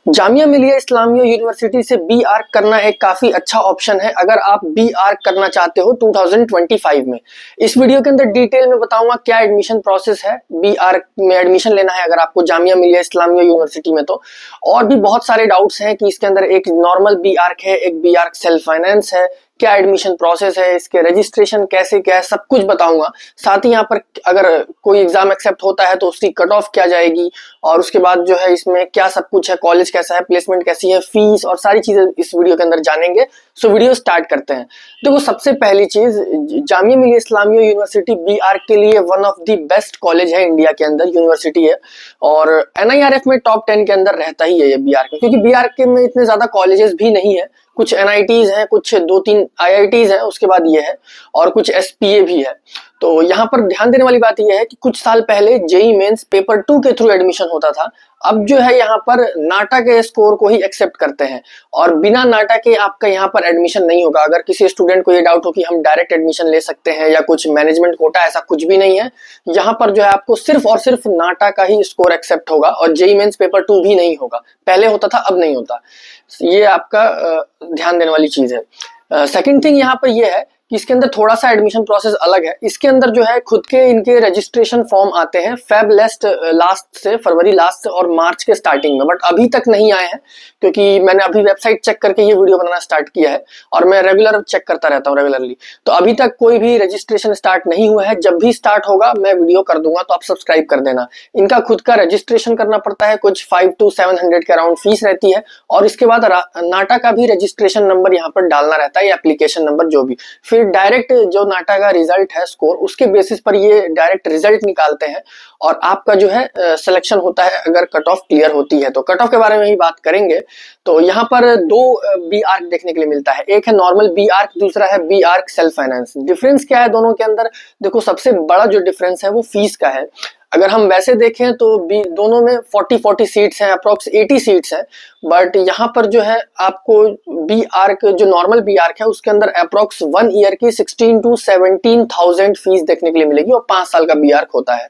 Jamia Millia Islamia university से B arc करना एक काफी अच्छा ऑप्शन है अगर आप बी आर्क करना चाहते हो 2025 में। इस वीडियो के अंदर डिटेल में बताऊंगा क्या एडमिशन प्रोसेस है, बी आर्क में एडमिशन लेना है अगर आपको जामिया मिलिया इस्लामिया यूनिवर्सिटी में। तो और भी बहुत सारे डाउट्स हैं कि इसके अंदर एक नॉर्मल बी आर्क है, एक बी आर्क सेल्फ फाइनेंस है, क्या एडमिशन प्रोसेस है, इसके रजिस्ट्रेशन कैसे क्या है, सब कुछ बताऊंगा। साथ ही यहाँ पर अगर कोई एग्जाम एक्सेप्ट होता है तो उसकी कट ऑफ क्या जाएगी, और उसके बाद जो है इसमें क्या सब कुछ है, कॉलेज कैसा है, प्लेसमेंट कैसी है, फीस और सारी चीजें इस वीडियो के अंदर जानेंगे। सो वीडियो स्टार्ट करते हैं। देखो, सबसे पहली चीज, Jamia Millia Islamia university B arc के लिए one of the best college है इंडिया के अंदर, यूनिवर्सिटी है, और NIRF में टॉप 10 के अंदर रहता ही है ये बी आर्क, क्योंकि बी आर्क में इतने ज्यादा कॉलेजेस भी नहीं है। कुछ NITs हैं, कुछ 2-3 IITs हैं, उसके बाद ये है, और कुछ SPA भी है। तो यहाँ पर ध्यान देने वाली बात यह है कि कुछ साल पहले जेई मेंस पेपर 2 के थ्रू एडमिशन होता था। अब जो है यहाँ पर नाटा के स्कोर को ही एक्सेप्ट करते हैं, और बिना नाटा के आपका यहाँ पर एडमिशन नहीं होगा। अगर किसी स्टूडेंट को ये डाउट हो कि हम डायरेक्ट एडमिशन ले सकते हैं या कुछ मैनेजमेंट कोटा, ऐसा कुछ भी नहीं है। यहाँ पर जो है आपको सिर्फ और सिर्फ नाटा का ही स्कोर एक्सेप्ट होगा, और जेई मेंस पेपर 2 भी नहीं होगा। पहले होता था, अब नहीं होता। ये आपका ध्यान देने वाली चीज है। सेकंड थिंग यहाँ पर ये है कि इसके अंदर थोड़ा सा एडमिशन प्रोसेस अलग है। इसके अंदर जो है खुद के इनके रजिस्ट्रेशन फॉर्म आते हैं लास्ट से, फरवरी लास्ट से और मार्च के स्टार्टिंग में, बट अभी तक नहीं आए हैं, क्योंकि मैंने अभी वेबसाइट चेक करके ये वीडियो बनाना स्टार्ट किया है, और मैं रेगुलर चेक करता रहता हूँ रेगुलरली। तो अभी तक कोई भी रजिस्ट्रेशन स्टार्ट नहीं हुआ है। जब भी स्टार्ट होगा मैं वीडियो कर दूंगा, तो आप सब्सक्राइब कर देना। इनका खुद का रजिस्ट्रेशन करना पड़ता है, कुछ 500 to 700 के अराउंड फीस रहती है, और इसके बाद नाटा का भी रजिस्ट्रेशन नंबर यहाँ पर डालना रहता है, या एप्लीकेशन नंबर जो भी। फिर डायरेक्ट जो नाटा का रिजल्ट है, स्कोर, उसके बेसिस पर ये डायरेक्ट रिजल्ट निकालते हैं, और आपका जो है सिलेक्शन होता है अगर कट ऑफ क्लियर होती है। तो कट ऑफ के बारे में ही बात करेंगे। तो यहाँ पर दो बी आर्क देखने के लिए मिलता है, एक है नॉर्मल बी आर्क, दूसरा है B arch self finance. Difference क्या है दोनों के अंदर? देखो, सबसे बड़ा जो डिफरेंस है वो फीस का है। अगर हम वैसे देखें तो दोनों में 40 सीट्स हैं, अप्रोक्स 80 सीट्स हैं, बट यहाँ पर जो है आपको बी आर्क, जो नॉर्मल बी आर्क है, उसके अंदर अप्रोक्स 1 ईयर की 16 to 17,000 फीस देखने के लिए मिलेगी, और 5 साल का बी आर्क होता है।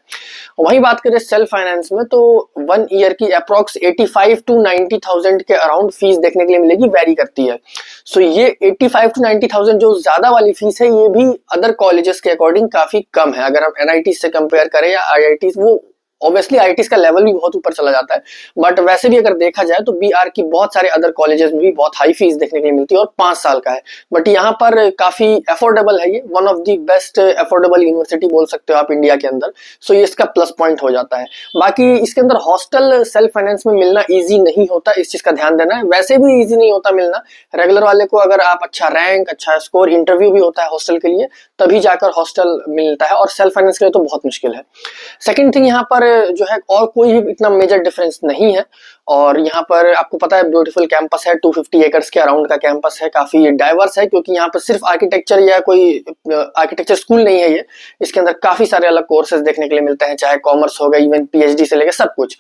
वही बात करें सेल्फ फाइनेंस में, तो 1 ईयर की अप्रोक्स 85 to 90,000 के अराउंड फीस देखने के लिए मिलेगी, वेरी करती है। सो ये 85 to 90,000 जो ज्यादा वाली फीस है, ये भी अदर कॉलेजेस के अकॉर्डिंग काफी कम है। अगर हम NIT से कंपेयर करें या IIT, वो ऑब्वियसली IITs का लेवल भी बहुत ऊपर चला जाता है, बट वैसे भी अगर देखा जाए तो बी आर की बहुत सारे अदर कॉलेजेस में भी बहुत हाई फीस देखने के लिए मिलती है, और 5 साल का है। बट यहाँ पर काफी अफोर्डेबल है, ये one of the best affordable university बोल सकते हो आप इंडिया के अंदर। सो ये इसका प्लस पॉइंट हो जाता है। बाकी इसके अंदर हॉस्टल सेल्फ फाइनेंस में मिलना ईजी नहीं होता, इस चीज का ध्यान देना है। वैसे भी ईजी नहीं होता मिलना, रेगुलर वाले को अगर आप अच्छा रैंक, अच्छा स्कोर, इंटरव्यू भी होता है हॉस्टल के लिए, तभी जाकर हॉस्टल मिलता है, और सेल्फ फाइनेंस के लिए तो बहुत मुश्किल है। सेकंड थिंग, यहाँ पर जो है और कोई भी इतना मेजर डिफरेंस नहीं है, और यहाँ पर आपको पता है ब्यूटीफुल कैंपस है, 250 एकर्स के अराउंड का कैंपस है, काफी डाइवर्स है, क्योंकि यहाँ पर सिर्फ आर्किटेक्चर या कोई आर्किटेक्चर स्कूल नहीं है ये। इसके अंदर काफी सारे अलग कोर्सेज देखने के लिए मिलते हैं, चाहे कॉमर्स होगा, इवन PhD से लेकर सब कुछ।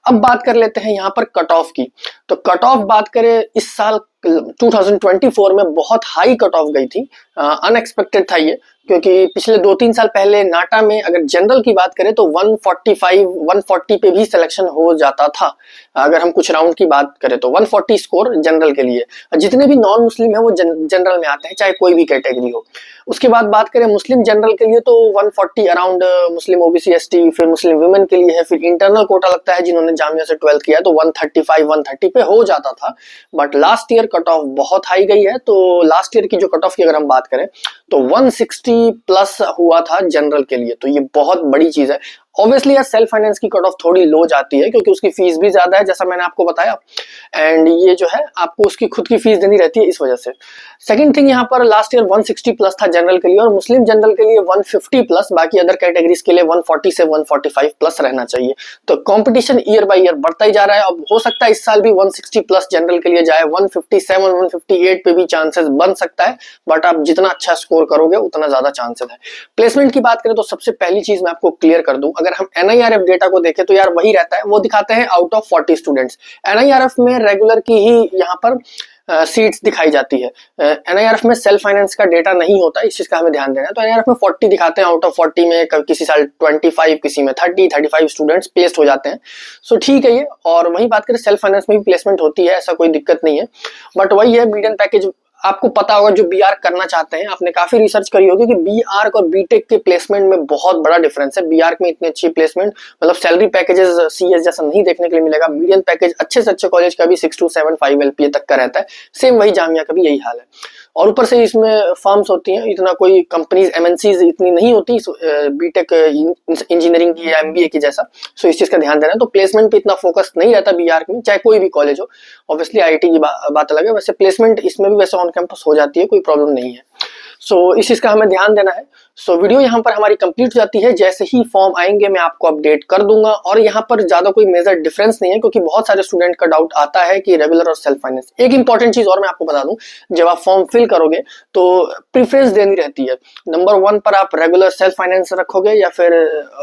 अब बात कर लेते हैं यहाँ पर कट ऑफ की। तो कट ऑफ बात करें, इस साल 2024 में बहुत हाई कट ऑफ गई थी, अनएक्सपेक्टेड था ये, क्योंकि पिछले 2-3 साल पहले नाटा में अगर जनरल की बात करें तो 140 पे भी सिलेक्शन हो जाता था। अगर हम कुछ राउंड की बात करें तो 140 स्कोर जनरल के लिए, जितने भी नॉन मुस्लिम है वो जनरल में आते हैं, चाहे कोई भी कैटेगरी हो। उसके बाद बात करें मुस्लिम जनरल के लिए, तो 140 अराउंड मुस्लिम OBC ST, फिर मुस्लिम वुमेन के लिए है, फिर इंटरनल कोटा लगता है जिन्होंने जामिया से 12th किया, तो 135-130 पे हो जाता था। But last year cut off बहुत हाई गई है। तो लास्ट ईयर की जो कट ऑफ की अगर हम बात करें तो 160 प्लस हुआ था जनरल के लिए, तो ये बहुत बड़ी चीज है। ऑब्वियसली यार सेल्फ फाइनेंस की कट ऑफ थोड़ी लो जाती है, क्योंकि उसकी फीस भी ज्यादा है, जैसा मैंने आपको बताया, एंड ये जो है आपको उसकी खुद की फीस देनी रहती है, इस वजह से। सेकंड थिंग, यहाँ पर लास्ट ईयर 160 प्लस था जनरल के लिए, और मुस्लिम जनरल के लिए 150 प्लस, बाकी अदर कैटेगरीज के लिए 140 से 145 प्लस रहना चाहिए। तो कंपटीशन ईयर बाय ईयर बढ़ता ही जा रहा है। अब हो सकता है इस साल भी 160 प्लस जनरल के लिए जाए, 157 158 पे भी चांसेस बन सकता है, बट आप जितना अच्छा स्कोर करोगे उतना ज्यादा चांसेस है। प्लेसमेंट की बात करें तो सबसे पहली चीज मैं आपको क्लियर कर दूं, अगर हम NIRF डेटा को देखें तो यार वही रहता है, वो दिखाते हैं आउट ऑफ 40 स्टूडेंट्स। NIRF में रेगुलर की ही यहाँ पर सीट्स दिखाई जाती है। एनआईआरएफ में सेल्फ फाइनेंस का डेटा नहीं होता, इस चीज का हमें ध्यान देना है। तो एनआईआरएफ में 40 दिखाते हैं, आउट ऑफ 40 में किसी साल 25, किसी में 35 स्टूडेंट्स प्लेस्ड हो जाते हैं। सो ठीक है ये। और वही बात करें, सेल्फ फाइनेंस में भी प्लेसमेंट होती है, ऐसा कोई दिक्कत नहीं है। बट वही है, मीडियन पैकेज आपको पता होगा, जो बीआर करना चाहते हैं, आपने काफी रिसर्च करी होगी कि बीआर और बीटेक के प्लेसमेंट में बहुत बड़ा डिफरेंस है। बीआर में इतनी अच्छी प्लेसमेंट, मतलब सैलरी पैकेजेस सीएस जैसा नहीं देखने के लिए मिलेगा। मीडियन पैकेज अच्छे से अच्छे कॉलेज का भी 6 to 7 5 LPA तक का रहता है। सेम वही जामिया का भी यही हाल है। और ऊपर से इसमें फर्म्स होती हैं, इतना कोई कंपनीज एमएनसीज इतनी नहीं होती बीटेक इंजीनियरिंग की या एमबीए की जैसा। सो इस चीज का ध्यान देना है। तो प्लेसमेंट पे इतना फोकस नहीं रहता बीआर में, चाहे कोई भी कॉलेज हो। ऑब्वियसली आईआईटी की बात अलग है, वैसे प्लेसमेंट इसमें भी वैसे ऑन कैंपस हो जाती है, कोई प्रॉब्लम नहीं है। सो इस चीज का हमें ध्यान देना है। सो वीडियो यहाँ पर हमारी कंप्लीट हो जाती है। जैसे ही फॉर्म आएंगे मैं आपको अपडेट कर दूंगा। और यहाँ पर ज्यादा कोई मेजर डिफरेंस नहीं है, क्योंकि बहुत सारे स्टूडेंट का डाउट आता है कि रेगुलर और सेल्फ फाइनेंस। एक इंपॉर्टेंट चीज और मैं आपको बता दूं, जब आप फॉर्म फिल करोगे तो प्रीफरेंस देनी रहती है। नंबर 1 पर आप रेगुलर सेल्फ फाइनेंस रखोगे या फिर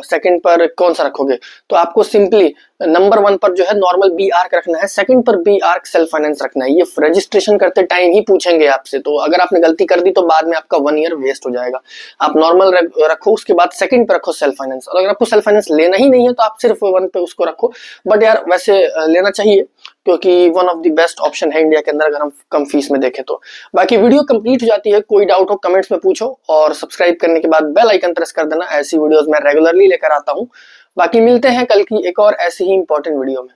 सेकंड पर कौन सा रखोगे। तो आपको सिंपली नंबर 1 पर जो है नॉर्मल बी आर्क रखना है, सेकंड पर बी आर्क सेल्फ फाइनेंस रखना है। ये रजिस्ट्रेशन करते टाइम ही पूछेंगे आपसे, तो अगर आपने गलती कर दी तो बाद में आपका 1 ईयर वेस्ट हो जाएगा। आप नॉर्मल रखो, उसके बाद सेकंड पे रखो सेल्फ फाइनेंस। और अगर आपको सेल्फ फाइनेंस लेना ही नहीं है तो आप सिर्फ 1 पे उसको रखो। बट यार वैसे लेना चाहिए, क्योंकि one of the best option है इंडिया के अंदर, अगर हम कम फीस में देखें तो। बाकी वीडियो कंप्लीट हो जाती है, कोई डाउट हो कमेंट्स में पूछो, और सब्सक्राइब करने के बाद बेल आइकन प्रेस कर देना। ऐसी वीडियोस मैं रेगुलरली लेकर आता हूं। बाकी मिलते हैं कल की एक और ऐसी ही इंपॉर्टेंट वीडियो में।